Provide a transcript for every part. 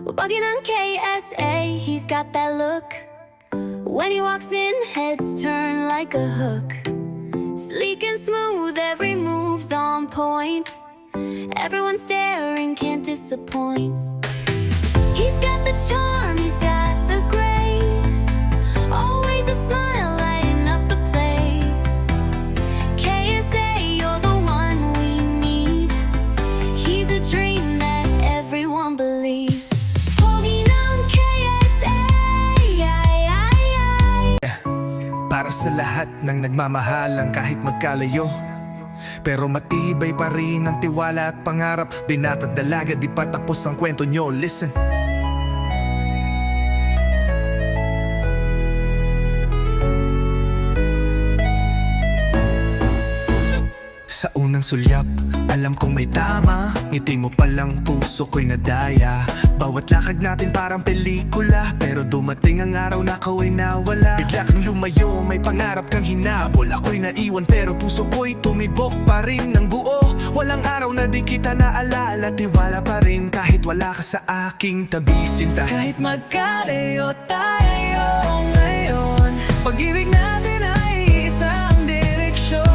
Bugging on KSA, he's got that look. When he walks in, heads turn like a hook. Sleek and smooth, every move's on point. Everyone staring, can't disappoint. He's got the charm, he's got the grace. Always a smile lighting up the place. KSA, you're the one we need. He's a dream that everyone believes. Pogi ng KSA, Para sa lahat ng nagmamahalan kahit magkalayo, pero matibay pa rin ang tiwala at pangarap. Binata at dalaga, di pa tapos ang kwento nyo. Listen. Sa unang sulyap, alam kong may tama. Ngiti mo palang puso ko'y nadaya. Bawat lakad natin parang pelikula, pero dumating ang araw na ikaw ay nawala. Bigla kang lumayo, may pangarap kang hinabol. Ako'y naiwan pero puso ko'y tumibok pa rin ng buo. Walang araw na di kita naalala. Tiwala pa rin kahit wala ka sa aking tabi, sinta. Kahit magkalayo tayo ngayon, pag-ibig natin ay isang direksyon.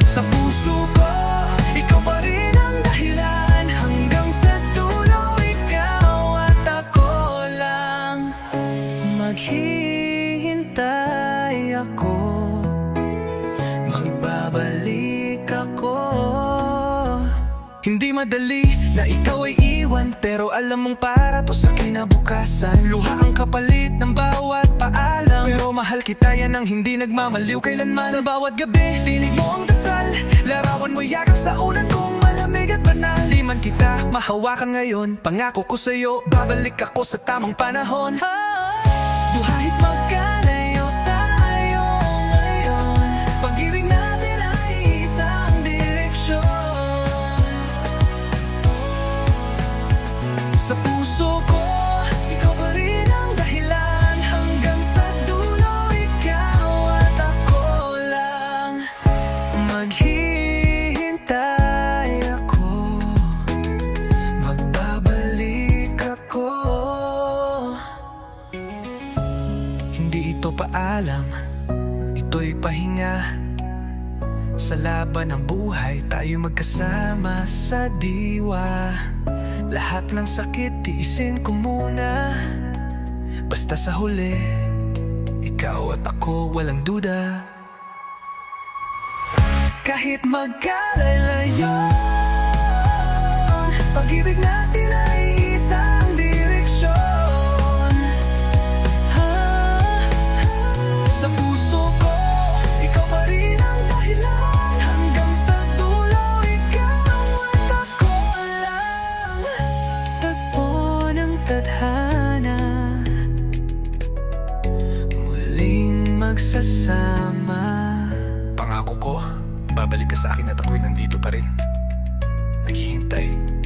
Sa puso ko, ikaw pa rin ang dahilan. Hanggang sa dulo, ikaw at ako lang. Maghihintay ako, magbabalik ako. Hindi madali na ikaw ay iwan, pero alam mong para to sa kinabukasan. Luha ang kapalit ng bawat paalam, pero mahal kita, yan ang hindi nagmamaliw kailanman. Sa bawat gabi, tinig mo ang dasal. Larawan mo yakap sa unan kong malamig at banal. Di man kita mahawakan ngayon, pangako ko sa'yo, babalik ako sa tamang panahon. Kahit magkalayo tayo ngayon, pag-ibig natin ay isang direksyon. Sa puso ko, ikaw pa rin ang dahilan. Hanggang sa dulo, ikaw at ako lang. Maghihintay ako, magbabalik ako. Hindi ito paalam, ito'y pahinga. Sa laban ng buhay, tayo magkasama sa diwa. Lahat ng sakit, tiisin ko muna. Basta sa huli, ikaw at ako walang duda. Kahit magkalayo, pag-ibig natin ay isang direksyon. Sa puso ko, ikaw pa rin ang dahilan. Hanggang sa dulo, ikaw at ako lang. Tagpo ng tadhana, muling magsasama. Pangako ko, babalik ka sa akin at ako'y nandito pa rin, naghihintay.